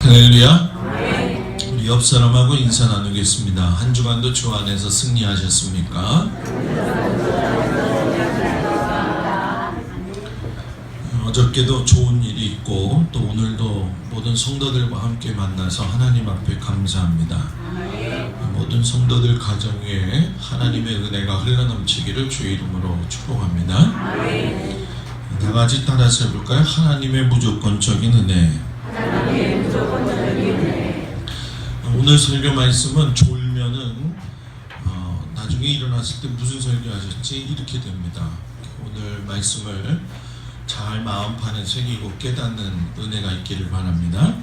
할렐루야. 우리 옆 사람하고 인사 나누겠습니다. 한 주간도 주 안에서 승리하셨습니까? 어저께도 좋은 일이 있고 또 오늘도 모든 성도들과 함께 만나서 하나님 앞에 감사합니다. 모든 성도들 가정 위에 하나님의 은혜가 흘러넘치기를 주의 이름으로 축복합니다. 다 같이 따라서 해볼까요? 하나님의 무조건적인 은혜. 오늘 설교 말씀은 졸면은 나중에 일어났을 때 무슨 설교하셨지? 이렇게 됩니다. 오늘 말씀을 잘 마음판에 새기고 깨닫는 은혜가 있기를 바랍니다.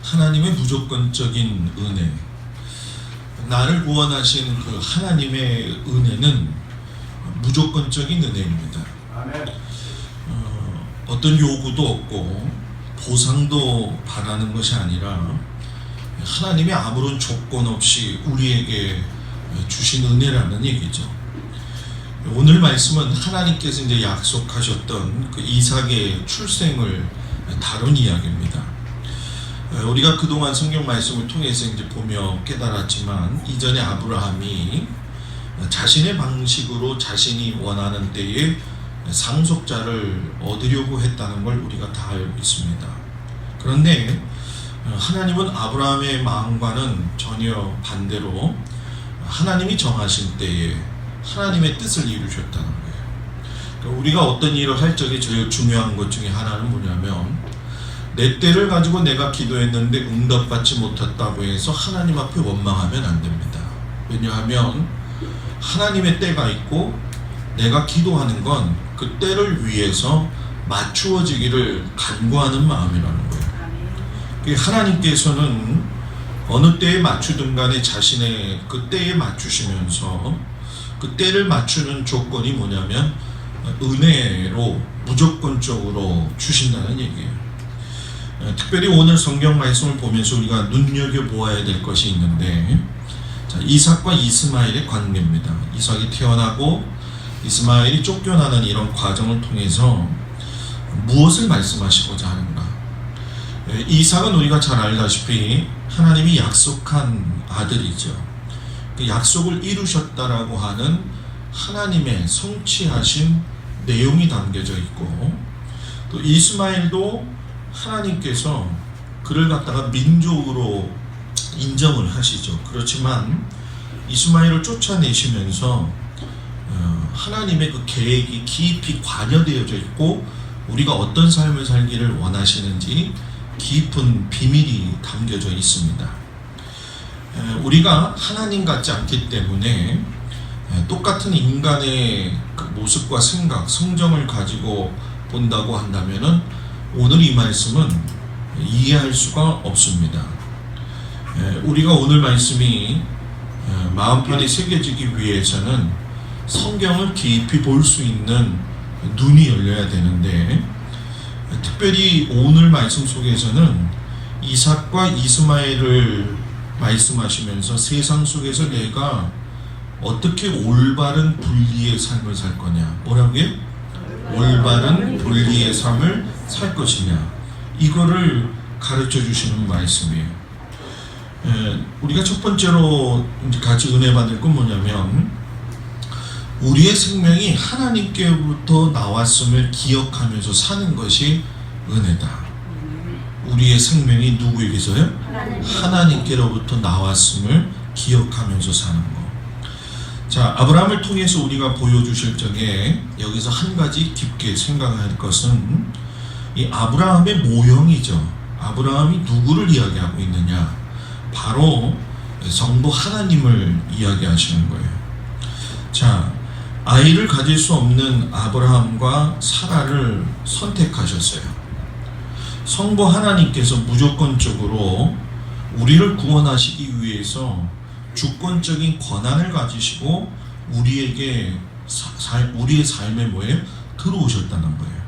하나님의 무조건적인 은혜. 나를 구원하신 그 하나님의 은혜는 무조건적인 은혜입니다. 어떤 요구도 없고 보상도 바라는 것이 아니라 하나님이 아무런 조건 없이 우리에게 주신 은혜라는 얘기죠. 오늘 말씀은 하나님께서 이제 약속하셨던 그 이삭의 출생을 다룬 이야기입니다. 우리가 그동안 성경 말씀을 통해서 이제 보며 깨달았지만 이전에 아브라함이 자신의 방식으로 자신이 원하는 때에 상속자를 얻으려고 했다는 걸 우리가 다 알고 있습니다. 그런데 하나님은 아브라함의 마음과는 전혀 반대로 하나님이 정하신 때에 하나님의 뜻을 이루셨다는 거예요. 그러니까 우리가 어떤 일을 할 적에 제일 중요한 것 중에 하나는 뭐냐면 내 때를 가지고 내가 기도했는데 응답받지 못했다고 해서 하나님 앞에 원망하면 안 됩니다. 왜냐하면 하나님의 때가 있고 내가 기도하는 건 그 때를 위해서 맞추어지기를 간구하는 마음이라는 거예요. 하나님께서는 어느 때에 맞추든 간에 자신의 그 때에 맞추시면서 그 때를 맞추는 조건이 뭐냐면 은혜로 무조건적으로 주신다는 얘기예요. 특별히 오늘 성경 말씀을 보면서 우리가 눈여겨보아야 될 것이 있는데, 자, 이삭과 이스마엘의 관계입니다. 이삭이 태어나고 이스마엘이 쫓겨나는 이런 과정을 통해서 무엇을 말씀하시고자 하는가? 이삭은 우리가 잘 알다시피 하나님이 약속한 아들이죠. 그 약속을 이루셨다라고 하는 하나님의 성취하신 내용이 담겨져 있고, 또 이스마엘도 하나님께서 그를 갖다가 민족으로 인정을 하시죠. 그렇지만 이스마엘을 쫓아내시면서 하나님의 그 계획이 깊이 관여되어져 있고 우리가 어떤 삶을 살기를 원하시는지 깊은 비밀이 담겨져 있습니다. 우리가 하나님 같지 않기 때문에 똑같은 인간의 그 모습과 생각, 성정을 가지고 본다고 한다면은 오늘 이 말씀은 이해할 수가 없습니다. 우리가 오늘 말씀이 마음판에 새겨지기 위해서는 성경을 깊이 볼 수 있는 눈이 열려야 되는데, 특별히 오늘 말씀 속에서는 이삭과 이스마엘을 말씀하시면서 세상 속에서 내가 어떻게 올바른 분리의 삶을 살 거냐, 뭐라고요? 올바른 분리의 삶을 살 것이냐, 이거를 가르쳐 주시는 말씀이에요. 우리가 첫 번째로 같이 은혜 받을 건 뭐냐면 우리의 생명이 하나님께로부터 나왔음을 기억하면서 사는 것이 은혜다. 우리의 생명이 누구에게서요? 하나님께로부터 나왔음을 기억하면서 사는 것. 자, 아브라함을 통해서 우리가 보여주실 적에 여기서 한 가지 깊게 생각할 것은 이 아브라함의 모형이죠. 아브라함이 누구를 이야기하고 있느냐? 바로 성부 하나님을 이야기하시는 거예요. 자, 아이를 가질 수 없는 아브라함과 사라를 선택하셨어요. 성부 하나님께서 무조건적으로 우리를 구원하시기 위해서 주권적인 권한을 가지시고 우리에게 우리의 삶에 뭐예요? 들어오셨다는 거예요.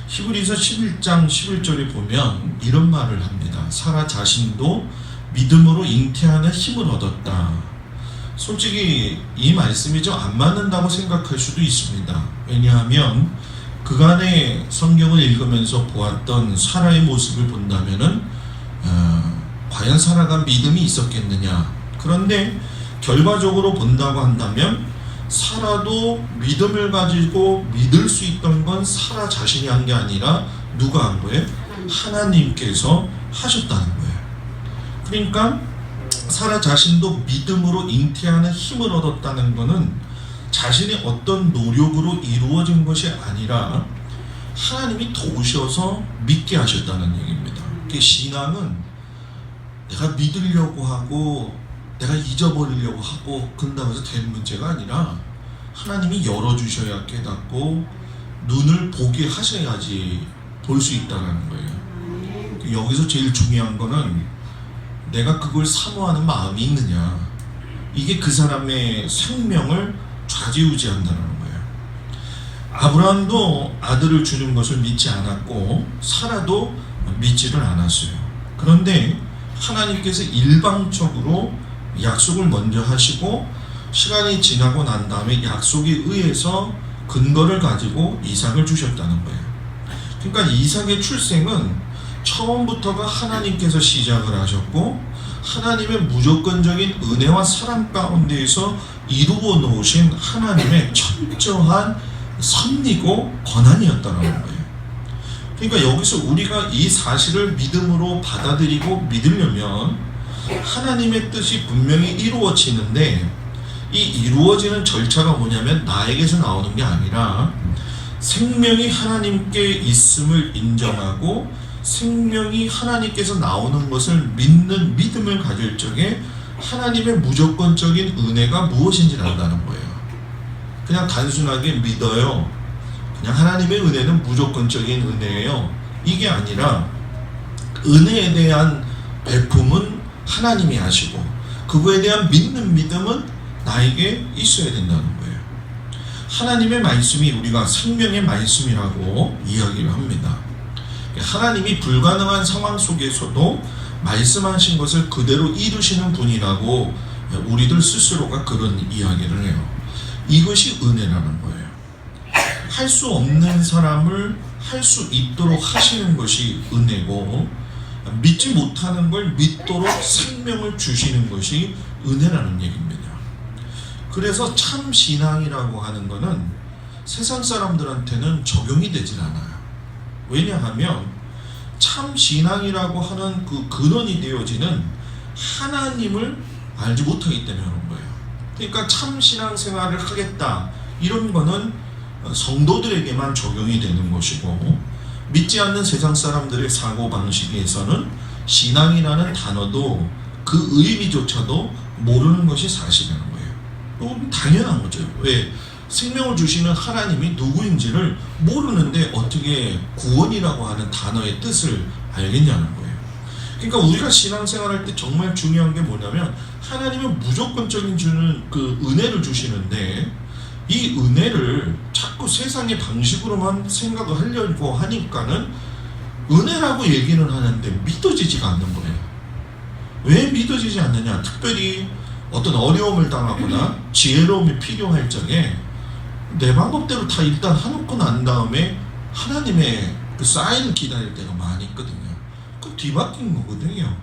히브리서 11장 11절에 보면 이런 말을 합니다. 사라 자신도 믿음으로 잉태하는 힘을 얻었다. 솔직히 이 말씀이 좀 안 맞는다고 생각할 수도 있습니다. 왜냐하면 그간의 성경을 읽으면서 보았던 사라의 모습을 본다면은 과연 사라가 믿음이 있었겠느냐? 그런데 결과적으로 본다고 한다면 사라도 믿음을 가지고 믿을 수 있던 건 사라 자신이 한 게 아니라 누가 한 거예요? 하나님께서 하셨다는 거예요. 그러니까 사라 자신도 믿음으로 잉태하는 힘을 얻었다는 것은 자신의 어떤 노력으로 이루어진 것이 아니라 하나님이 도우셔서 믿게 하셨다는 얘기입니다. 신앙은 내가 믿으려고 하고 내가 잊어버리려고 하고 그런다고 해서 될 문제가 아니라 하나님이 열어주셔야 깨닫고 눈을 보게 하셔야지 볼 수 있다는 거예요. 여기서 제일 중요한 거는 내가 그걸 사모하는 마음이 있느냐, 이게 그 사람의 생명을 좌지우지한다는 거예요. 아브라함도 아들을 주는 것을 믿지 않았고 사라도 믿지를 않았어요. 그런데 하나님께서 일방적으로 약속을 먼저 하시고 시간이 지나고 난 다음에 약속에 의해서 근거를 가지고 이삭을 주셨다는 거예요. 그러니까 이삭의 출생은 처음부터가 하나님께서 시작을 하셨고 하나님의 무조건적인 은혜와 사랑 가운데에서 이루어 놓으신 하나님의 철저한 섭리고 권한이었다는 거예요. 그러니까 여기서 우리가 이 사실을 믿음으로 받아들이고 믿으려면 하나님의 뜻이 분명히 이루어지는데 이 이루어지는 절차가 뭐냐면 나에게서 나오는 게 아니라 생명이 하나님께 있음을 인정하고 생명이 하나님께서 나오는 것을 믿는 믿음을 가질 적에 하나님의 무조건적인 은혜가 무엇인지를 안다는 거예요. 그냥 단순하게 믿어요. 그냥 하나님의 은혜는 무조건적인 은혜예요. 이게 아니라 은혜에 대한 베품은 하나님이 하시고 그거에 대한 믿는 믿음은 나에게 있어야 된다는 거예요. 하나님의 말씀이 우리가 생명의 말씀이라고 이야기를 합니다. 하나님이 불가능한 상황 속에서도 말씀하신 것을 그대로 이루시는 분이라고 우리들 스스로가 그런 이야기를 해요. 이것이 은혜라는 거예요. 할 수 없는 사람을 할 수 있도록 하시는 것이 은혜고 믿지 못하는 걸 믿도록 생명을 주시는 것이 은혜라는 얘기입니다. 그래서 참 신앙이라고 하는 것은 세상 사람들한테는 적용이 되질 않아요. 왜냐하면 참 신앙이라고 하는 그 근원이 되어지는 하나님을 알지 못하기 때문에 그런 거예요. 그러니까 참 신앙 생활을 하겠다 이런 거는 성도들에게만 적용이 되는 것이고 믿지 않는 세상 사람들의 사고방식에서는 신앙이라는 단어도 그 의미조차도 모르는 것이 사실이라는 거예요. 당연한 거죠. 왜? 생명을 주시는 하나님이 누구인지를 모르는데 어떻게 구원이라고 하는 단어의 뜻을 알겠냐는 거예요. 그러니까 우리가 신앙생활할 때 정말 중요한 게 뭐냐면 하나님은 무조건적인 주는 그 은혜를 주시는데 이 은혜를 자꾸 세상의 방식으로만 생각을 하려고 하니까는 은혜라고 얘기는 하는데 믿어지지가 않는 거예요. 왜 믿어지지 않느냐? 특별히 어떤 어려움을 당하거나 지혜로움이 필요할 적에 내 방법대로 다 일단 해놓고 난 다음에 하나님의 그 사인을 기다릴 때가 많이 있거든요. 그 뒤바뀐 거거든요.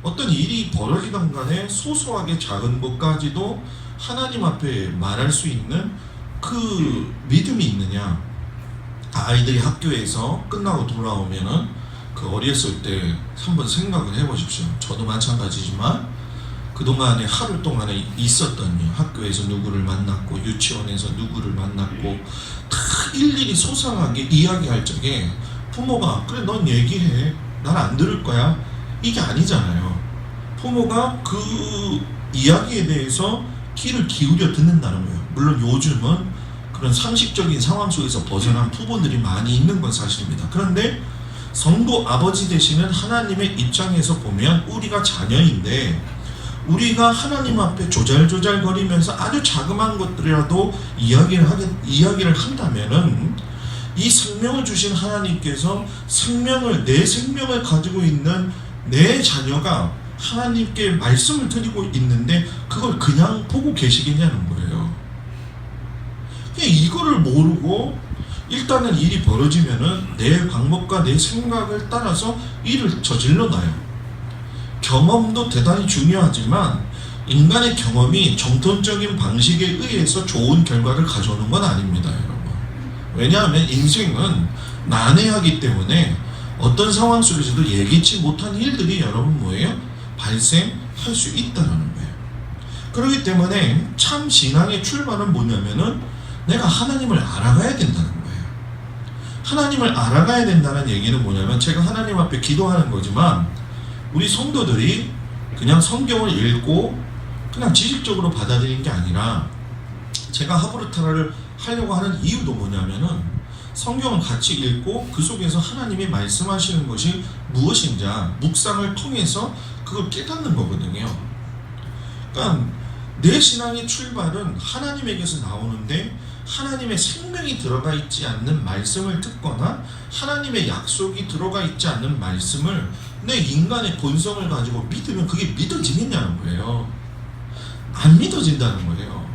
어떤 일이 벌어지던 간에 소소하게 작은 것까지도 하나님 앞에 말할 수 있는 그 믿음이 있느냐. 아이들이 학교에서 끝나고 돌아오면은 그 어렸을 때 한번 생각을 해보십시오. 저도 마찬가지지만 그동안에 하루 동안에 있었던 학교에서 누구를 만났고 유치원에서 누구를 만났고 다 일일이 소상하게 이야기할 적에 부모가 그래 넌 얘기해 난 안 들을 거야 이게 아니잖아요. 부모가 그 이야기에 대해서 귀를 기울여 듣는다는 거예요. 물론 요즘은 그런 상식적인 상황 속에서 벗어난 부모들이 많이 있는 건 사실입니다. 그런데 성도 아버지 되시는 하나님의 입장에서 보면 우리가 자녀인데 우리가 하나님 앞에 조잘조잘 거리면서 아주 자그마한 것들이라도 이야기를 한다면은 이 생명을 주신 하나님께서 내 생명을 가지고 있는 내 자녀가 하나님께 말씀을 드리고 있는데 그걸 그냥 보고 계시겠냐는 거예요. 그냥 이거를 모르고 일단은 일이 벌어지면은 내 방법과 내 생각을 따라서 일을 저질러 놔요. 경험도 대단히 중요하지만 인간의 경험이 정통적인 방식에 의해서 좋은 결과를 가져오는 건 아닙니다, 여러분. 왜냐하면 인생은 난해하기 때문에 어떤 상황 속에서도 예기치 못한 일들이 여러분 뭐예요? 발생할 수 있다는 거예요. 그렇기 때문에 참 신앙의 출발은 뭐냐면은 내가 하나님을 알아가야 된다는 거예요. 하나님을 알아가야 된다는 얘기는 뭐냐면 제가 하나님 앞에 기도하는 거지만 우리 성도들이 그냥 성경을 읽고 그냥 지식적으로 받아들이는 게 아니라 제가 하브르타라를 하려고 하는 이유도 뭐냐면은 성경을 같이 읽고 그 속에서 하나님이 말씀하시는 것이 무엇인지 묵상을 통해서 그걸 깨닫는 거거든요. 그러니까 내 신앙의 출발은 하나님에게서 나오는데 하나님의 생명이 들어가 있지 않는 말씀을 듣거나 하나님의 약속이 들어가 있지 않는 말씀을 내 인간의 본성을 가지고 믿으면 그게 믿어지겠냐는 거예요. 안 믿어진다는 거예요.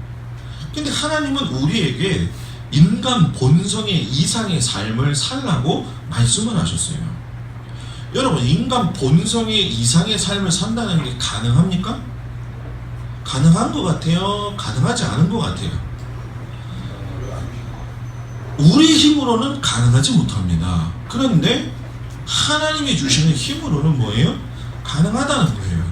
근데 하나님은 우리에게 인간 본성의 이상의 삶을 살라고 말씀을 하셨어요. 여러분, 인간 본성의 이상의 삶을 산다는 게 가능합니까? 가능한 것 같아요? 가능하지 않은 것 같아요? 우리 힘으로는 가능하지 못합니다. 그런데 하나님이 주시는 힘으로는 뭐예요? 가능하다는 거예요.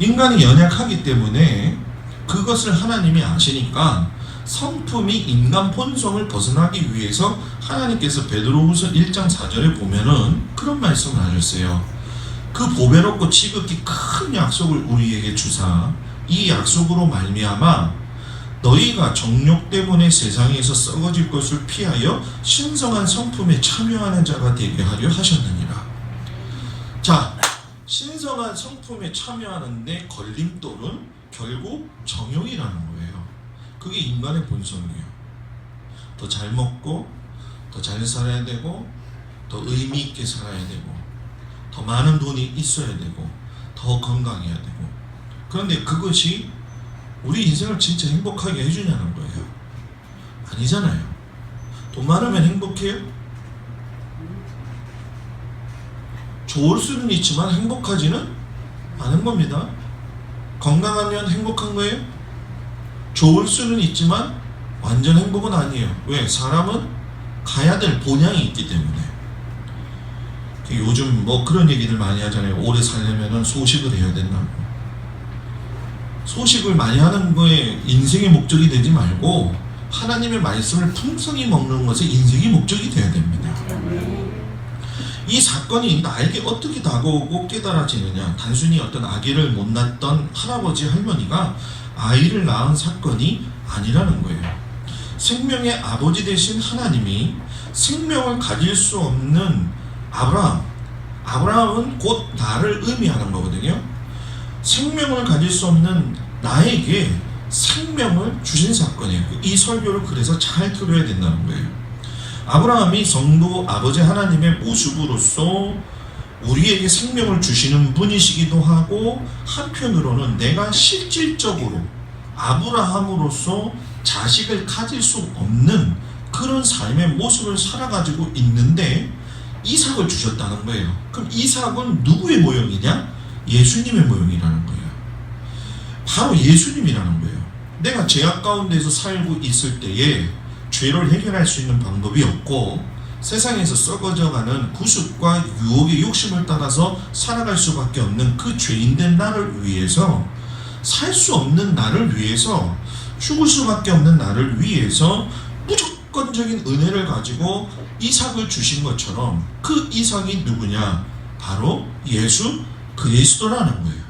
인간이 연약하기 때문에 그것을 하나님이 아시니까 성품이 인간 본성을 벗어나기 위해서 하나님께서 베드로후서 1장 4절에 보면은 그런 말씀을 하셨어요. 그 보배롭고 지극히 큰 약속을 우리에게 주사 이 약속으로 말미암아 너희가 정욕 때문에 세상에서 썩어질 것을 피하여 신성한 성품에 참여하는 자가 되게 하려 하셨느니라. 자, 신성한 성품에 참여하는데 걸림돌은 결국 정욕이라는 거예요. 그게 인간의 본성이에요. 더 잘 먹고 더 잘 살아야 되고 더 의미 있게 살아야 되고 더 많은 돈이 있어야 되고 더 건강해야 되고. 그런데 그것이 우리 인생을 진짜 행복하게 해주냐는 거예요. 아니잖아요. 돈 많으면 행복해요? 좋을 수는 있지만 행복하지는 않은 겁니다. 건강하면 행복한 거예요? 좋을 수는 있지만 완전 행복은 아니에요. 왜? 사람은 가야 될 본향이 있기 때문에. 요즘 뭐 그런 얘기들 많이 하잖아요. 오래 살려면 소식을 해야 된다고. 소식을 많이 하는 거에 인생의 목적이 되지 말고 하나님의 말씀을 풍성히 먹는 것에 인생의 목적이 되어야 됩니다. 이 사건이 나에게 어떻게 다가오고 깨달아지느냐. 단순히 어떤 아기를 못 낳았던 할아버지 할머니가 아이를 낳은 사건이 아니라는 거예요. 생명의 아버지 되신 하나님이 생명을 가질 수 없는 아브라함은 곧 나를 의미하는 거거든요. 생명을 가질 수 없는 나에게 생명을 주신 사건이에요. 이 설교를 그래서 잘 들어야 된다는 거예요. 아브라함이 성도 아버지 하나님의 모습으로서 우리에게 생명을 주시는 분이시기도 하고 한편으로는 내가 실질적으로 아브라함으로서 자식을 가질 수 없는 그런 삶의 모습을 살아가지고 있는데 이삭을 주셨다는 거예요. 그럼 이삭은 누구의 모형이냐? 예수님의 모형이라는 거예요. 바로 예수님이라는 거예요. 내가 죄악 가운데서 살고 있을 때에 죄를 해결할 수 있는 방법이 없고 세상에서 썩어져가는 구습과 유혹의 욕심을 따라서 살아갈 수밖에 없는 그 죄인된 나를 위해서, 살 수 없는 나를 위해서, 죽을 수밖에 없는 나를 위해서 무조건적인 은혜를 가지고 이삭을 주신 것처럼 그 이삭이 누구냐? 바로 예수 그리스도라는 거예요.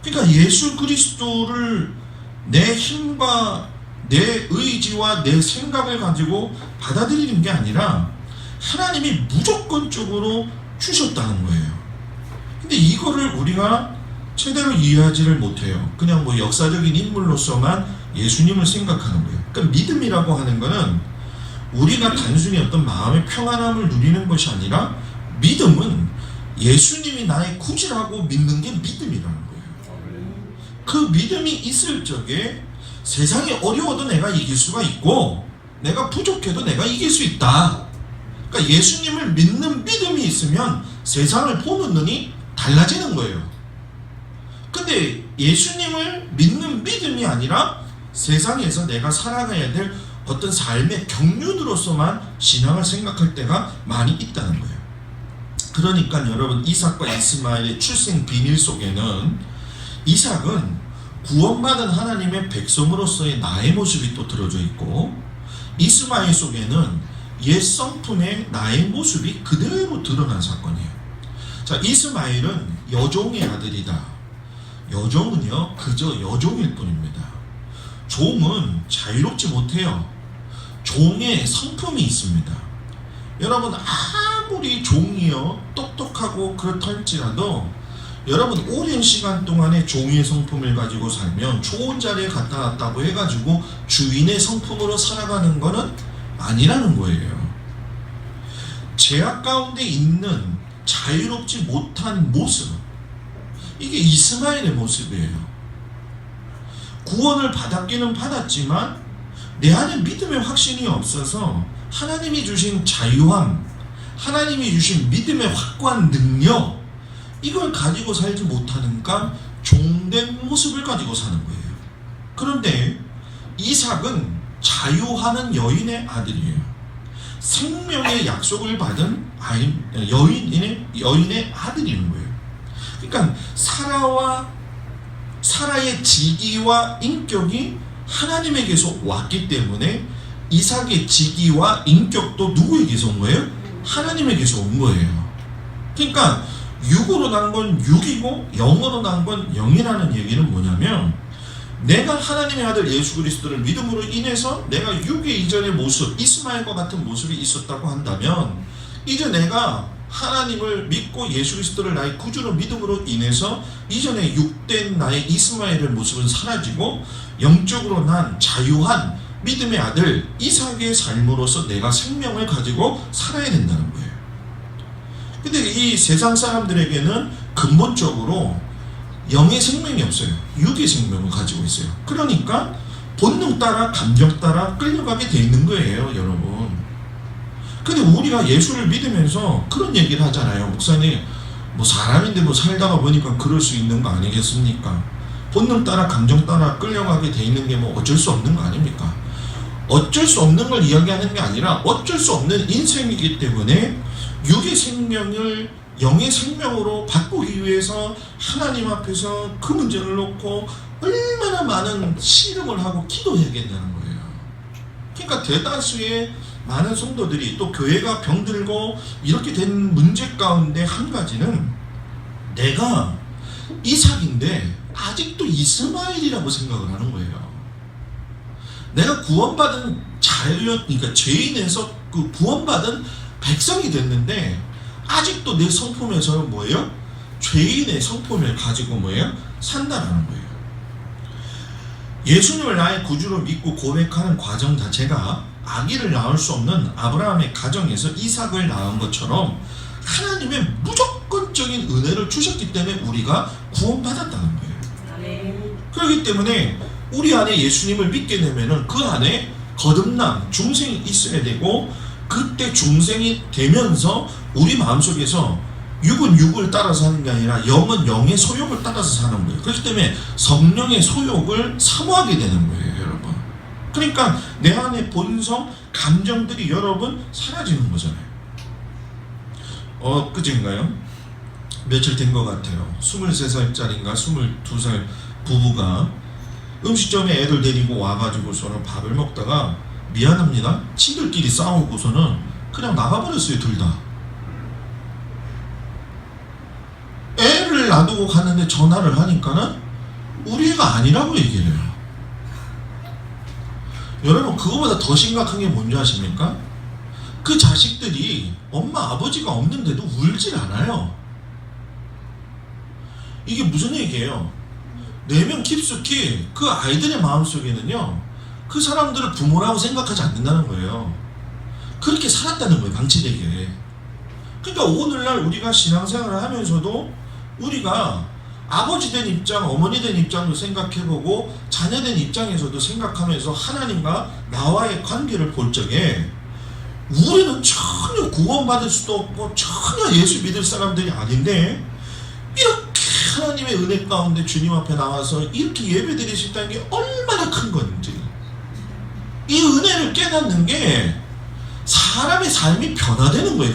그러니까 예수 그리스도를 내 힘과 내 의지와 내 생각을 가지고 받아들이는 게 아니라 하나님이 무조건적으로 주셨다는 거예요. 근데 이거를 우리가 제대로 이해하지를 못해요. 그냥 뭐 역사적인 인물로서만 예수님을 생각하는 거예요. 그러니까 믿음이라고 하는 거는 우리가 단순히 어떤 마음의 평안함을 누리는 것이 아니라 믿음은 예수님이 나의 구주라고 믿는 게 믿음이라는 거예요. 그 믿음이 있을 적에 세상이 어려워도 내가 이길 수가 있고 내가 부족해도 내가 이길 수 있다. 그러니까 예수님을 믿는 믿음이 있으면 세상을 보는 눈이 달라지는 거예요. 근데 예수님을 믿는 믿음이 아니라 세상에서 내가 살아가야 될 어떤 삶의 경륜으로서만 신앙을 생각할 때가 많이 있다는 거예요. 그러니까 여러분, 이삭과 이스마엘의 출생 비밀 속에는 이삭은 구원받은 하나님의 백성으로서의 나의 모습이 또 들어져 있고, 이스마엘 속에는 옛 성품의 나의 모습이 그대로 드러난 사건이에요. 자, 이스마엘은 여종의 아들이다. 여종은요, 그저 여종일 뿐입니다. 종은 자유롭지 못해요. 종의 성품이 있습니다. 여러분, 아무리 종이요 똑똑하고 그렇다 할지라도 여러분, 오랜 시간 동안에 종의 성품을 가지고 살면 좋은 자리에 갖다 놨다고 해가지고 주인의 성품으로 살아가는 거는 아니라는 거예요. 죄악 가운데 있는 자유롭지 못한 모습, 이게 이스마엘의 모습이에요. 구원을 받았기는 받았지만 내 안에 믿음의 확신이 없어서 하나님이 주신 자유함, 하나님이 주신 믿음의 확고한 능력, 이걸 가지고 살지 못하니까 종된 모습을 가지고 사는 거예요. 그런데 이삭은 자유하는 여인의 아들이에요. 생명의 약속을 받은 여인의 아들인 거예요. 그러니까 사라의 직위와 인격이 하나님에게서 왔기 때문에 이삭의 직위와 인격도 누구에게서 온 거예요? 하나님에게서 온 거예요. 그러니까 육으로 난 건 육이고 영으로 난 건 영이라는 얘기는 뭐냐면, 내가 하나님의 아들 예수 그리스도를 믿음으로 인해서 내가 육의 이전의 모습, 이스마엘과 같은 모습이 있었다고 한다면, 이제 내가 하나님을 믿고 예수 그리스도를 나의 구주로 믿음으로 인해서 이전에 육된 나의 이스마엘의 모습은 사라지고 영적으로 난 자유한 믿음의 아들 이삭의 삶으로서 내가 생명을 가지고 살아야 된다는 거예요. 근데 이 세상 사람들에게는 근본적으로 영의 생명이 없어요. 육의 생명을 가지고 있어요. 그러니까 본능 따라 감정 따라 끌려가게 돼 있는 거예요, 여러분. 근데 우리가 예수를 믿으면서 그런 얘기를 하잖아요. 목사님, 뭐 사람인데 뭐 살다가 보니까 그럴 수 있는 거 아니겠습니까? 본능 따라 감정 따라 끌려가게 돼 있는 게 뭐 어쩔 수 없는 거 아닙니까? 어쩔 수 없는 걸 이야기하는 게 아니라 어쩔 수 없는 인생이기 때문에 육의 생명을 영의 생명으로 바꾸기 위해서 하나님 앞에서 그 문제를 놓고 얼마나 많은 씨름을 하고 기도해야겠다는 거예요. 그러니까 대다수의 많은 성도들이, 또 교회가 병들고 이렇게 된 문제 가운데 한 가지는 내가 이삭인데 아직도 이스마엘이라고 생각을 하는 거예요. 내가 구원받은 그러니까 죄인에서 그 구원받은 백성이 됐는데 아직도 내 성품에서는 뭐예요? 죄인의 성품을 가지고 뭐예요? 산다라는 거예요. 예수님을 나의 구주로 믿고 고백하는 과정 자체가 아기를 낳을 수 없는 아브라함의 가정에서 이삭을 낳은 것처럼 하나님의 무조건적인 은혜를 주셨기 때문에 우리가 구원받았다는 거예요. 그렇기 때문에 우리 안에 예수님을 믿게 되면은 그 안에 거듭남, 중생이 있어야 되고, 그때 중생이 되면서 우리 마음속에서 육은 육을 따라서 하는 게 아니라 영은 영의 소욕을 따라서 사는 거예요. 그렇기 때문에 성령의 소욕을 사모하게 되는 거예요, 여러분. 그러니까 내 안에 본성, 감정들이 여러분 사라지는 거잖아요. 그제인가요? 며칠 된 것 같아요. 23살짜리인가 22살 부부가 음식점에 애들 데리고 와가지고서는 밥을 먹다가 미안합니다, 친구들끼리 싸우고서는 그냥 나가버렸어요, 둘 다. 애를 놔두고 갔는데 전화를 하니까는 우리 애가 아니라고 얘기를 해요. 여러분, 그거보다 더 심각한 게 뭔지 아십니까? 그 자식들이 엄마 아버지가 없는데도 울질 않아요. 이게 무슨 얘기예요? 내면 깊숙이 그 아이들의 마음속에는요, 그 사람들을 부모라고 생각하지 않는다는 거예요. 그렇게 살았다는 거예요, 방치되게. 그러니까 오늘날 우리가 신앙생활을 하면서도 우리가 아버지 된 입장, 어머니 된 입장도 생각해보고 자녀 된 입장에서도 생각하면서 하나님과 나와의 관계를 볼 적에 우리는 전혀 구원받을 수도 없고 전혀 예수 믿을 사람들이 아닌데 이 하나님의 은혜 가운데 주님 앞에 나와서 이렇게 예배드릴 수 있다는 게 얼마나 큰 건지, 이 은혜를 깨닫는 게 사람의 삶이 변화되는 거예요.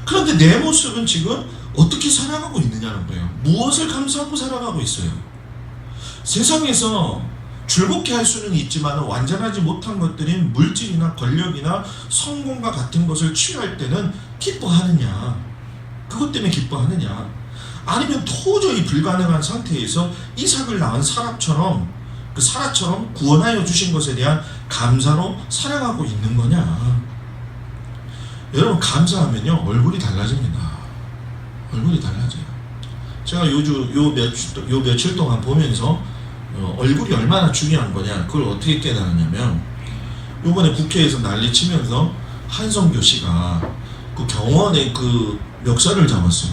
그런데 내 모습은 지금 어떻게 살아가고 있느냐는 거예요. 무엇을 감사하고 살아가고 있어요. 세상에서 즐겁게 할 수는 있지만 완전하지 못한 것들인 물질이나 권력이나 성공과 같은 것을 취할 때는 기뻐하느냐, 그것 때문에 기뻐하느냐, 아니면 도저히 불가능한 상태에서 이삭을 낳은 사라처럼 그 사라처럼 구원하여 주신 것에 대한 감사로 살아가고 있는 거냐. 여러분, 감사하면요 얼굴이 달라집니다. 얼굴이 달라져요. 제가 요 며칠 동안 보면서 얼굴이 얼마나 중요한 거냐, 그걸 어떻게 깨달았냐면, 요번에 국회에서 난리치면서 한성교 씨가 그 경원에 그 멱살을 잡았어요.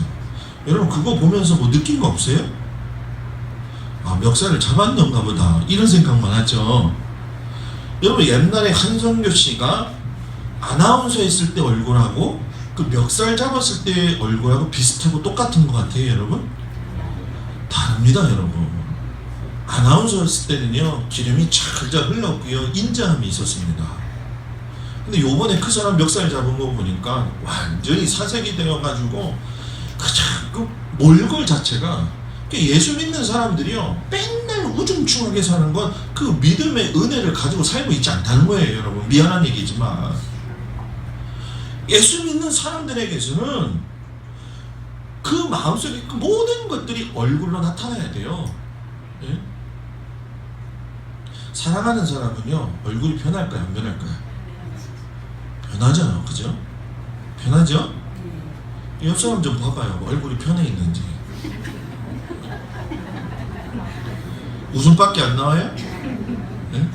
여러분, 그거 보면서 뭐 느낀 거 없어요? 아, 멱살을 잡았는가 보다, 이런 생각만 하죠. 여러분, 옛날에 한성교 씨가 아나운서 했을 때 얼굴하고 그 멱살 잡았을 때 얼굴하고 비슷하고 똑같은 것 같아요. 여러분, 다릅니다. 여러분, 아나운서 했을 때는요 기름이 찰잘 흘렀고요, 인자함이 있었습니다. 근데 요번에 그 사람 멱살 잡은 거 보니까 완전히 사색이 되어가지고 그 몰골 자체가, 예수 믿는 사람들이요 맨날 우중충하게 사는 건 그 믿음의 은혜를 가지고 살고 있지 않다는 거예요. 여러분, 미안한 얘기지만 예수 믿는 사람들에게서는 그 마음속에 그 모든 것들이 얼굴로 나타나야 돼요. 예? 사랑하는 사람은요 얼굴이 변할까요, 안 변할까요? 변하잖아요. 그죠? 변하죠? 옆 사람 좀 봐봐요. 얼굴이 편해 있는지. 웃음밖에 안 나와요? 네?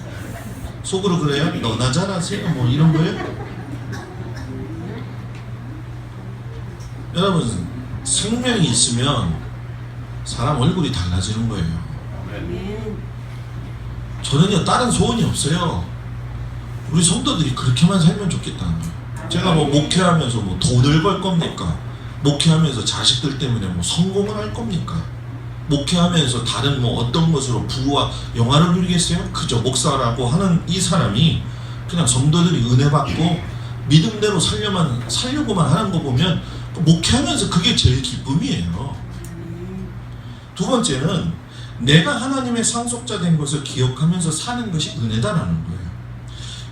속으로 그래요? 너나 잘하세요? 뭐 이런 거예요? 여러분, 생명이 있으면 사람 얼굴이 달라지는 거예요. 저는요 다른 소원이 없어요. 우리 성도들이 그렇게만 살면 좋겠다는 거예요. 제가 뭐 목회하면서 뭐 돈을 벌 겁니까? 목회하면서 자식들 때문에 뭐 성공을 할 겁니까? 목회하면서 다른 뭐 어떤 것으로 부와 영화를 누리겠어요? 그저 목사라고 하는 이 사람이 그냥 성도들이 은혜 받고 믿음대로 살려고만 하는 거 보면 목회하면서 그게 제일 기쁨이에요. 두 번째는 내가 하나님의 상속자 된 것을 기억하면서 사는 것이 은혜다라는 거예요.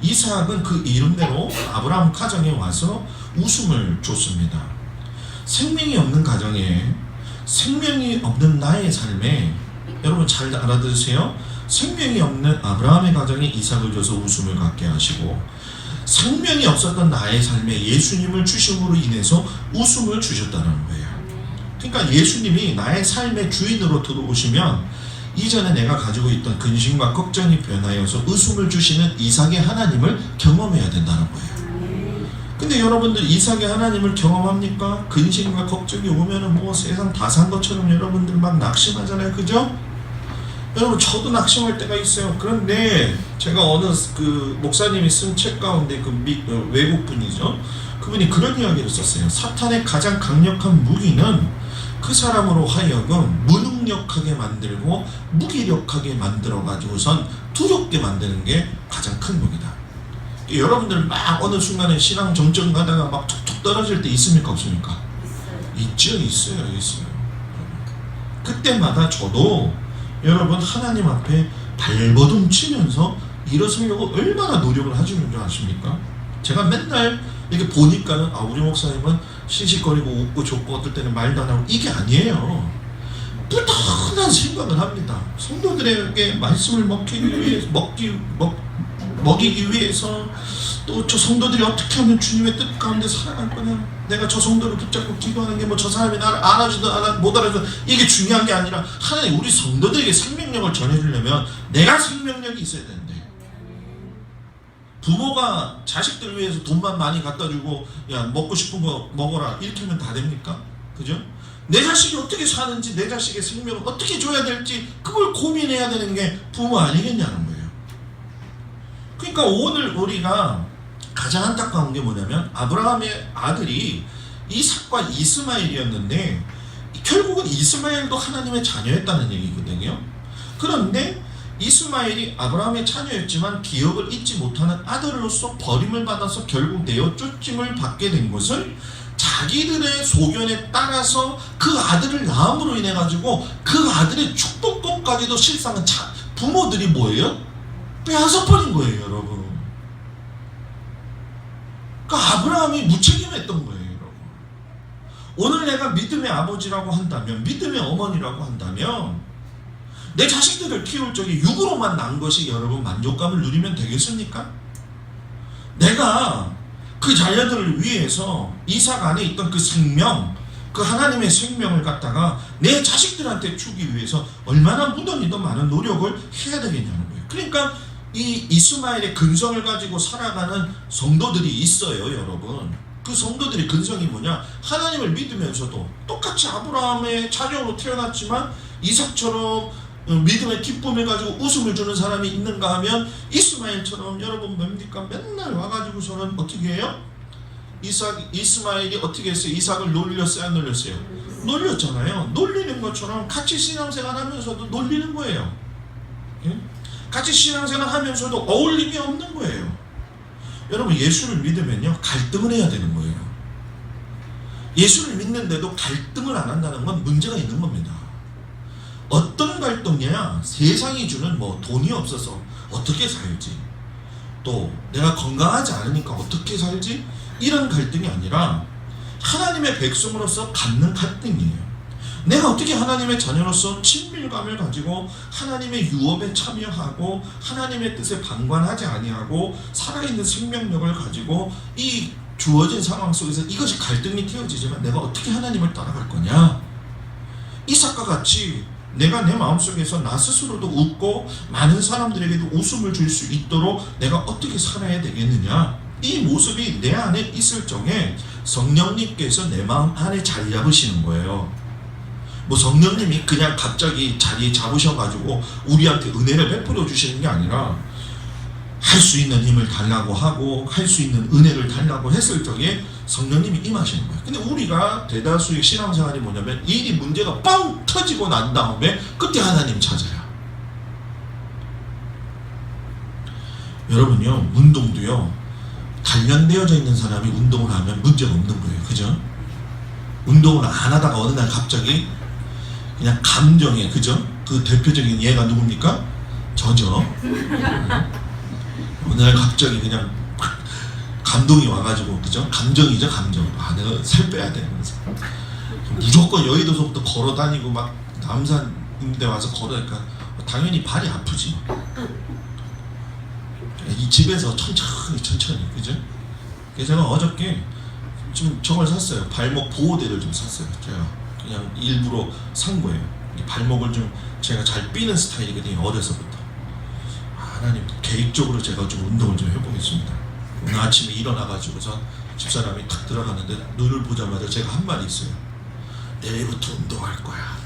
이삭은 그 이름대로 아브라함 가정에 와서 웃음을 줬습니다. 생명이 없는 가정에, 생명이 없는 나의 삶에, 여러분 잘 알아들으세요. 생명이 없는 아브라함의 가정에 이삭을 줘서 웃음을 갖게 하시고, 생명이 없었던 나의 삶에 예수님을 주심으로 인해서 웃음을 주셨다는 거예요. 그러니까 예수님이 나의 삶의 주인으로 들어오시면 이전에 내가 가지고 있던 근심과 걱정이 변하여서 웃음을 주시는 이삭의 하나님을 경험해야 된다는 거예요. 근데 여러분들 이삭의 하나님을 경험합니까? 근심과 걱정이 오면은 뭐 세상 다 산 것처럼 여러분들 막 낙심하잖아요. 그죠? 여러분, 저도 낙심할 때가 있어요. 그런데 제가 어느 그 목사님이 쓴 책 가운데 외국 분이죠. 그분이 그런 이야기를 썼어요. 사탄의 가장 강력한 무기는 그 사람으로 하여금 무능력하게 만들고 무기력하게 만들어가지고선 두렵게 만드는 게 가장 큰 무기다. 여러분들 막 어느 순간에 신앙 정점 가다가 막 툭툭 떨어질 때 있습니까, 없습니까? 있죠. 있어요. 그때마다 저도 여러분 하나님 앞에 발버둥 치면서 일어서려고 얼마나 노력을 하시는 줄 아십니까? 제가 맨날 이렇게 보니까는 우리 목사님은 시시거리고 웃고 좋고 어떨 때는 말도 안 하고, 이게 아니에요. 뿌듯한 생각을 합니다. 성도들에게 말씀을 먹이기 위해서, 또 저 성도들이 어떻게 하면 주님의 뜻 가운데 살아갈 거냐, 내가 저 성도를 붙잡고 기도하는 게 뭐 저 사람이 나를 알아주든 못 알아주든 이게 중요한 게 아니라, 하나님 우리 성도들에게 생명력을 전해주려면 내가 생명력이 있어야 되는데, 부모가 자식들 위해서 돈만 많이 갖다 주고 야 먹고 싶은 거 먹어라 이렇게 하면 다 됩니까? 그죠? 내 자식이 어떻게 사는지, 내 자식의 생명을 어떻게 줘야 될지 그걸 고민해야 되는 게 부모 아니겠냐는 거예요. 그러니까 오늘 우리가 가장 안타까운 게 뭐냐면, 아브라함의 아들이 이삭과 이스마엘이었는데 결국은 이스마엘도 하나님의 자녀였다는 얘기거든요. 그런데 이스마엘이 아브라함의 자녀였지만 기억을 잊지 못하는 아들로서 버림을 받아서 결국 내어 쫓김을 받게 된 것은 자기들의 소견에 따라서 그 아들을 낳음으로 인해 가지고 그 아들의 축복권까지도 실상은 부모들이 뭐예요? 빼앗아버린 거예요, 여러분. 그러니까 아브라함이 무책임했던 거예요, 여러분. 오늘 내가 믿음의 아버지라고 한다면, 믿음의 어머니라고 한다면 내 자식들을 키울 적에 육으로만 난 것이 여러분 만족감을 누리면 되겠습니까? 내가 그 자녀들을 위해서 이삭 안에 있던 그 생명, 그 하나님의 생명을 갖다가 내 자식들한테 주기 위해서 얼마나 무던히 더 많은 노력을 해야 되겠냐는 거예요. 그러니까 이 이스마엘의 근성을 가지고 살아가는 성도들이 있어요, 여러분. 그 성도들의 근성이 뭐냐? 하나님을 믿으면서도 똑같이 아브라함의 자녀로 태어났지만 이삭처럼 믿음의 기쁨을 가지고 웃음을 주는 사람이 있는가 하면 이스마엘처럼 여러분 뭡니까? 맨날 와가지고서는 어떻게 해요? 이스마엘이 어떻게 했어요? 이삭을 놀렸어요? 안 놀렸어요? 놀렸잖아요. 놀리는 것처럼 같이 신앙생활 하면서도 놀리는 거예요. 예? 같이 신앙생활 하면서도 어울림이 없는 거예요. 여러분 예수를 믿으면요 갈등을 해야 되는 거예요. 예수를 믿는데도 갈등을 안 한다는 건 문제가 있는 겁니다. 어떤 갈등이냐? 세상이 주는 뭐 돈이 없어서 어떻게 살지, 또 내가 건강하지 않으니까 어떻게 살지, 이런 갈등이 아니라 하나님의 백성으로서 갖는 갈등이에요. 내가 어떻게 하나님의 자녀로서 친밀감을 가지고 하나님의 유업에 참여하고 하나님의 뜻에 방관하지 아니하고 살아있는 생명력을 가지고 이 주어진 상황 속에서 이것이 갈등이 되어지지만 내가 어떻게 하나님을 따라갈 거냐? 이삭과 같이 내가 내 마음속에서 나 스스로도 웃고 많은 사람들에게도 웃음을 줄 수 있도록 내가 어떻게 살아야 되겠느냐? 이 모습이 내 안에 있을 적에 성령님께서 내 마음 안에 자리 잡으시는 거예요. 뭐 성령님이 그냥 갑자기 자리 잡으셔가지고 우리한테 은혜를 베풀어 주시는 게 아니라 할 수 있는 힘을 달라고 하고 할 수 있는 은혜를 달라고 했을 적에 성령님이 임하시는 거예요. 근데 우리가 대다수의 신앙생활이 뭐냐면 일이 문제가 빵 터지고 난 다음에 그때 하나님 찾아요. 여러분요, 운동도요, 단련되어져 있는 사람이 운동을 하면 문제가 없는 거예요. 그죠? 운동을 안 하다가 어느 날 갑자기 그냥 감정에, 그죠? 그 대표적인 예가 누굽니까? 저죠. 어느 날 갑자기 그냥 감동이 와가지고, 그죠? 감정이죠, 감정. 아, 내가 살 빼야 돼. 그래서 무조건 여의도서부터 걸어 다니고 막 남산 인데 와서 걸으니까 당연히 발이 아프지. 이 집에서 천천히, 그죠? 그래서 제가 어저께 좀 저걸 샀어요. 발목 보호대를 좀 샀어요. 제가 그냥 일부러 산 거예요. 발목을 좀 제가 잘 삐는 스타일이거든요, 어려서부터. 하나님, 계획적으로 제가 좀 운동을 좀 해보겠습니다. 오늘 아침에 일어나가지고서 집사람이 탁 들어가는데 눈을 보자마자 제가 한 말이 있어요. 내일부터 운동할 거야.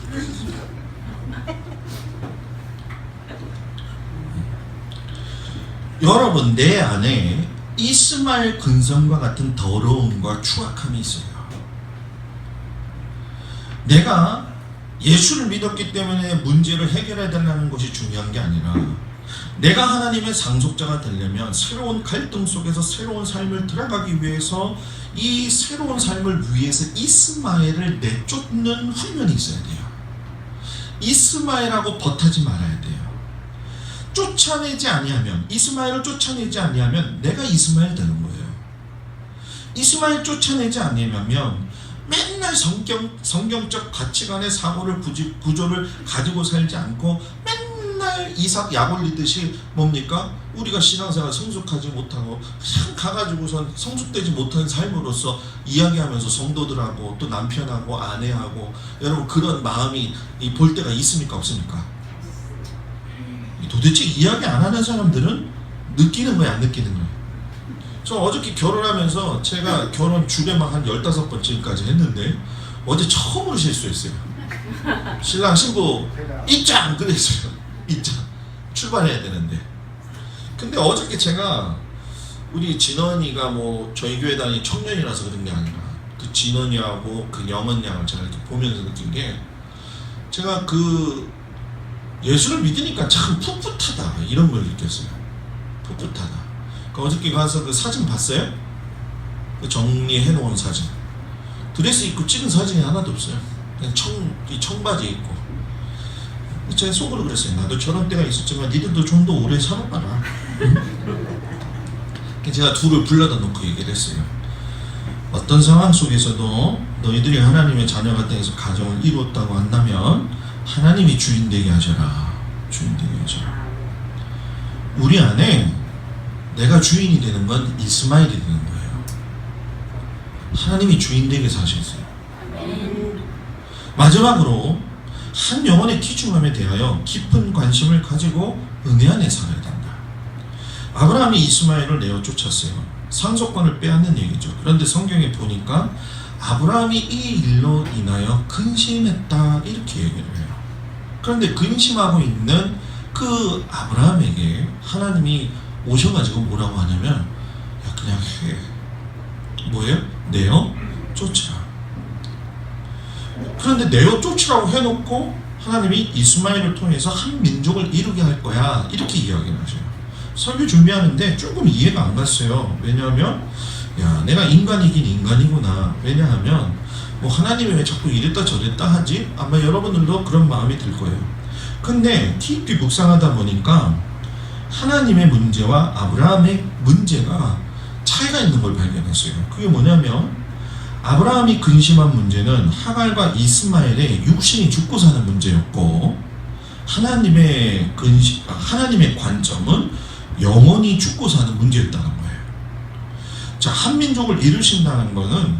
여러분, 내 안에 이스마엘 근성과 같은 더러움과 추악함이 있어요. 내가 예수를 믿었기 때문에 문제를 해결해야 된다는 것이 중요한 게 아니라 내가 하나님의 상속자가 되려면 새로운 갈등 속에서 새로운 삶을 들어가기 위해서 이 새로운 삶을 위해서 이스마엘을 내쫓는 훈련이 있어야 돼요. 이스마엘하고 버타지 말아야 돼요. 쫓아내지 아니하면, 이스마엘을 쫓아내지 아니하면 내가 이스마엘 되는 거예요. 이스마엘 쫓아내지 아니하면 맨날 성경적 가치관의 사고를 구조를 가지고 살지 않고 맨날 이삭 약 올리듯이 뭡니까? 우리가 신앙생활 성숙하지 못하고 그냥 가가지고선 성숙되지 못한 삶으로서 이야기하면서 성도들하고 또 남편하고 아내하고, 여러분 그런 마음이 볼 때가 있습니까 없습니까? 도대체 이야기 안 하는 사람들은 느끼는 거야 안 느끼는 거야? 저 어저께 결혼하면서 제가 결혼 주례만 한 15번쯤까지 했는데 어제 처음으로 실수했어요. 신랑 신부 입장 그랬어요. 입장 출발해야 되는데. 근데 어저께 제가 우리 진원이가 뭐 저희 교회 다니는 청년이라서 그런 게 아니라 그 진원이하고 그 영은 양을 제가 이렇게 보면서 느낀 게, 제가 그 예수를 믿으니까 참 풋풋하다 이런 걸 느꼈어요. 풋풋하다. 그 어저께 가서 그 사진 봤어요? 그 정리해 놓은 사진. 드레스 입고 찍은 사진이 하나도 없어요. 그냥 청바지 입고. 제가 속으로 그랬어요. 나도 저런 때가 있었지만 니들도 좀 더 오래 살아봐라. 제가 둘을 불러다 놓고 얘기를 했어요. 어떤 상황 속에서도 너희들이 하나님의 자녀가 되어서 가정을 이루었다고 한다면 하나님이 주인 되게 하셔라. 주인 되게 하셔라. 우리 안에 내가 주인이 되는 건 이스마엘이 되는 거예요. 하나님이 주인 되게 사셨어요. 마지막으로 한 영혼의 귀중함에 대하여 깊은 관심을 가지고 은혜 안에 살아야 된다. 아브라함이 이스마엘을 내어 쫓았어요. 상속권을 빼앗는 얘기죠. 그런데 성경에 보니까 아브라함이 이 일로 인하여 근심했다 이렇게 얘기를 해요. 그런데 근심하고 있는 그 아브라함에게 하나님이 오셔가지고 뭐라고 하냐면, 야 그냥 해. 뭐예요? 내어 쫓으라. 그런데 내어 쫓으라고 해놓고 하나님이 이스마엘을 통해서 한 민족을 이루게 할 거야 이렇게 이야기를 하셔요. 설교 준비하는데 조금 이해가 안 갔어요. 왜냐하면 야 내가 인간이긴 인간이구나. 왜냐하면 뭐 하나님이 왜 자꾸 이랬다 저랬다 하지? 아마 여러분들도 그런 마음이 들 거예요. 근데 깊이 묵상하다 보니까 하나님의 문제와 아브라함의 문제가 차이가 있는 걸 발견했어요. 그게 뭐냐면 아브라함이 근심한 문제는 하갈과 이스마엘의 육신이 죽고 사는 문제였고, 하나님의 관점은 영원히 죽고 사는 문제였다는 거예요. 자, 한 민족을 이루신다는 것은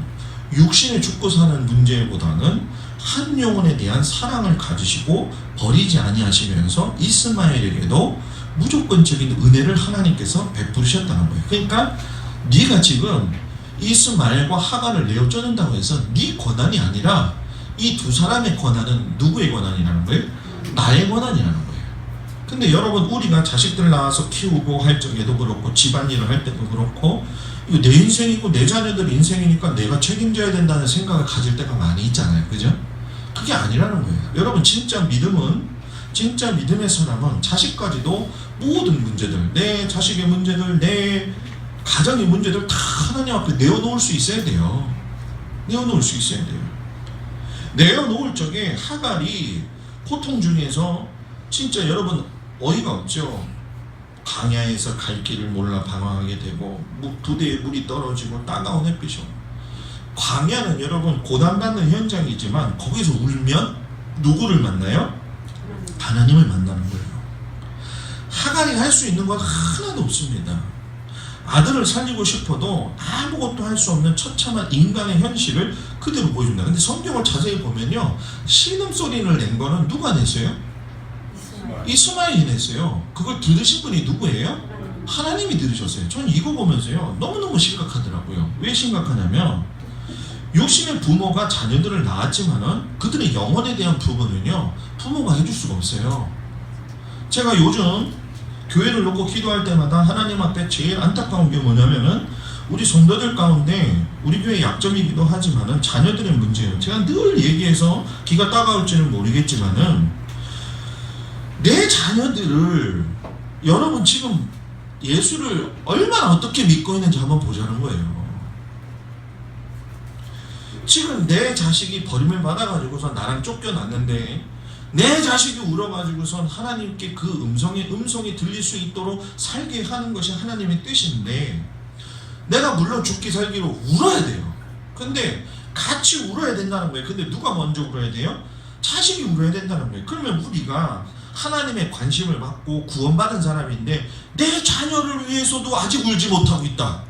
육신이 죽고 사는 문제보다는 한 영혼에 대한 사랑을 가지시고 버리지 아니하시면서 이스마엘에게도 무조건적인 은혜를 하나님께서 베푸셨다는 거예요. 그러니까 네가 지금 이스마엘과 하갈을 내어 쫓는다고 해서 네 권한이 아니라 이 두 사람의 권한은 누구의 권한이라는 거예요? 나의 권한이라는 거예요. 근데 여러분, 우리가 자식들 낳아서 키우고 할 적에도 그렇고 집안일을 할 때도 그렇고, 이거 내 인생이고 내 자녀들 인생이니까 내가 책임져야 된다는 생각을 가질 때가 많이 있잖아요. 그죠? 그게 아니라는 거예요. 여러분, 진짜 믿음의 사람은 자식까지도 모든 문제들, 내 자식의 문제들, 내 가정의 문제들 다 하나님 앞에 내어놓을 수 있어야 돼요. 내어놓을 수 있어야 돼요. 내어놓을 적에 하갈이 고통 중에서 진짜 여러분 어이가 없죠. 광야에서 갈 길을 몰라 방황하게 되고 부대에 물이 떨어지고 따가운 햇빛이. 광야는 여러분 고난받는 현장이지만 거기서 울면 누구를 만나요? 하나님을 만나는 거예요. 하갈이 할 수 있는 건 하나도 없습니다. 아들을 살리고 싶어도 아무것도 할 수 없는 처참한 인간의 현실을 그대로 보여준다. 근데 성경을 자세히 보면요, 신음소리를 낸 거는 누가 냈어요? 이스마엘이 냈어요. 그걸 들으신 분이 누구예요? 하나님이 들으셨어요. 저는 이거 보면서요 너무너무 심각하더라고요. 왜 심각하냐면, 육신의 부모가 자녀들을 낳았지만은 그들의 영혼에 대한 부분은요 부모가 해줄 수가 없어요. 제가 요즘 교회를 놓고 기도할 때마다 하나님 앞에 제일 안타까운 게 뭐냐면은, 우리 성도들 가운데 우리 교회 약점이기도 하지만은 자녀들의 문제예요. 제가 늘 얘기해서 기가 따가울지는 모르겠지만은, 내 자녀들을 여러분 지금 예수를 얼마나 어떻게 믿고 있는지 한번 보자는 거예요. 지금 내 자식이 버림을 받아가지고서 나랑 쫓겨났는데, 내 자식이 울어가지고선 하나님께 그 음성이 들릴 수 있도록 살게 하는 것이 하나님의 뜻인데, 내가 물론 죽기 살기로 울어야 돼요. 근데 같이 울어야 된다는 거예요. 근데 누가 먼저 울어야 돼요? 자식이 울어야 된다는 거예요. 그러면 우리가 하나님의 관심을 받고 구원받은 사람인데 내 자녀를 위해서도 아직 울지 못하고 있다.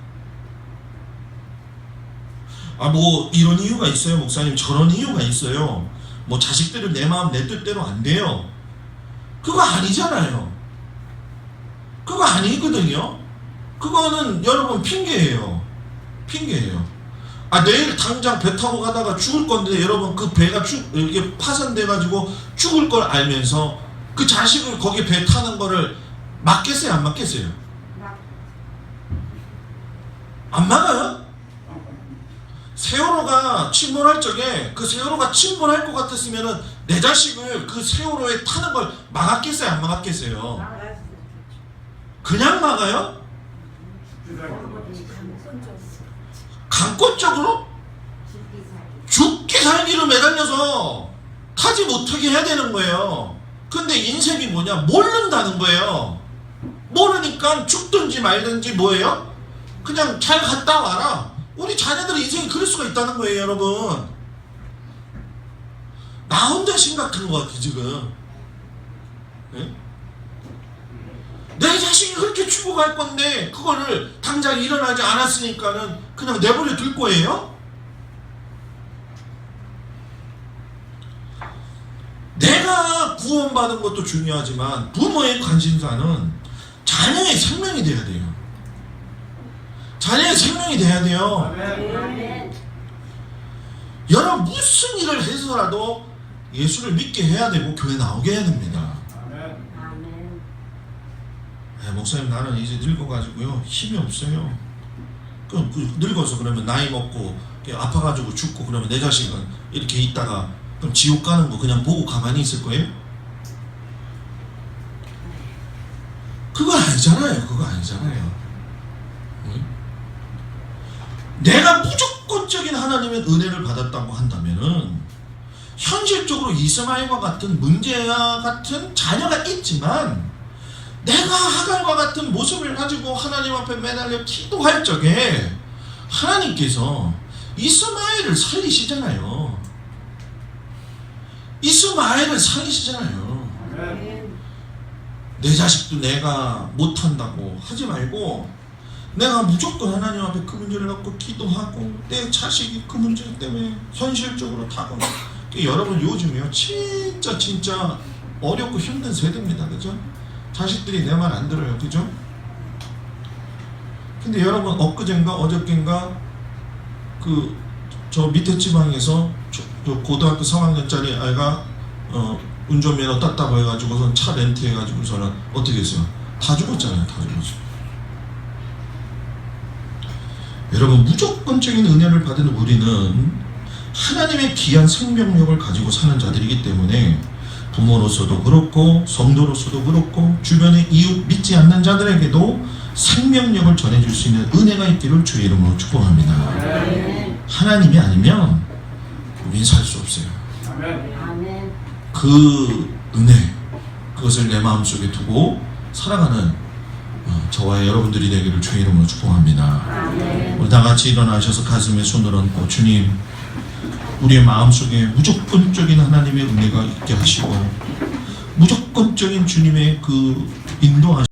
뭐 이런 이유가 있어요 목사님, 저런 이유가 있어요. 뭐 자식들은 내 마음 내 뜻대로 안 돼요. 그거 아니잖아요. 그거 아니거든요. 그거는 여러분 핑계예요. 내일 당장 배 타고 가다가 죽을 건데, 여러분 그 배가 이렇게 파손돼가지고 죽을 걸 알면서 그 자식을 거기 배 타는 거를 막겠어요 안 막겠어요? 안 막아요? 세월호가 침몰할 적에 그 세월호가 침몰할 것 같았으면은 내 자식을 그 세월호에 타는 걸 막았겠어요, 안 막았겠어요? 그냥 막아요? 강권 쪽으로 죽기 살기로 매달려서 타지 못하게 해야 되는 거예요. 근데 인생이 뭐냐? 모른다는 거예요. 모르니까 죽든지 말든지 뭐예요? 그냥 잘 갔다 와라. 우리 자녀들의 인생이 그럴 수가 있다는 거예요, 여러분. 나 혼자 심각한 것 같아, 지금. 네? 내 자식이 그렇게 죽어갈 건데 그거를 당장 일어나지 않았으니까는 그냥 내버려 둘 거예요? 내가 구원받은 것도 중요하지만 부모의 관심사는 자녀의 생명이 돼야 돼요. 자녀의 생명이 돼야 돼요. 여러분 무슨 일을 해서라도 예수를 믿게 해야 되고 교회 나오게 해야 됩니다. 목사님 나는 이제 늙어가지고요 힘이 없어요. 그럼 늙어서 그러면 나이 먹고 아파가지고 죽고 그러면 내 자식은 이렇게 있다가 그럼 지옥 가는 거 그냥 보고 가만히 있을 거예요? 그거 아니잖아요. 그거 아니잖아요. 응? 내가 무조건적인 하나님의 은혜를 받았다고 한다면은 현실적으로 이스마엘과 같은 문제와 같은 자녀가 있지만 내가 하갈과 같은 모습을 가지고 하나님 앞에 매달려 기도할 적에 하나님께서 이스마엘을 살리시잖아요. 이스마엘을 살리시잖아요. 내 자식도 내가 못한다고 하지 말고 내가 무조건 하나님 앞에 그 문제를 갖고 기도하고 내 자식이 그 문제 때문에 현실적으로 타거나 여러분 요즘이요 진짜 어렵고 힘든 세대입니다. 그죠? 자식들이 내 말 안 들어요. 그죠? 근데 여러분 엊그젠가 어저께인가 저 밑에 지방에서 저 고등학교 3학년짜리 아이가 운전면허 땄다고 해가지고선 차 렌트해가지고서는 어떻게 했어요? 다 죽었잖아요. 다 죽었어요. 여러분 무조건적인 은혜를 받은 우리는 하나님의 귀한 생명력을 가지고 사는 자들이기 때문에 부모로서도 그렇고 성도로서도 그렇고 주변의 이웃 믿지 않는 자들에게도 생명력을 전해줄 수 있는 은혜가 있기를 주의 이름으로 축복합니다. 하나님이 아니면 우리는 살 수 없어요. 그 은혜 그것을 내 마음속에 두고 살아가는 저와 여러분들이 되기를 주의 이름으로 축복합니다. 우리 다같이 일어나셔서 가슴에 손을 얹고 주님 우리의 마음속에 무조건적인 하나님의 은혜가 있게 하시고 무조건적인 주님의 그 인도하심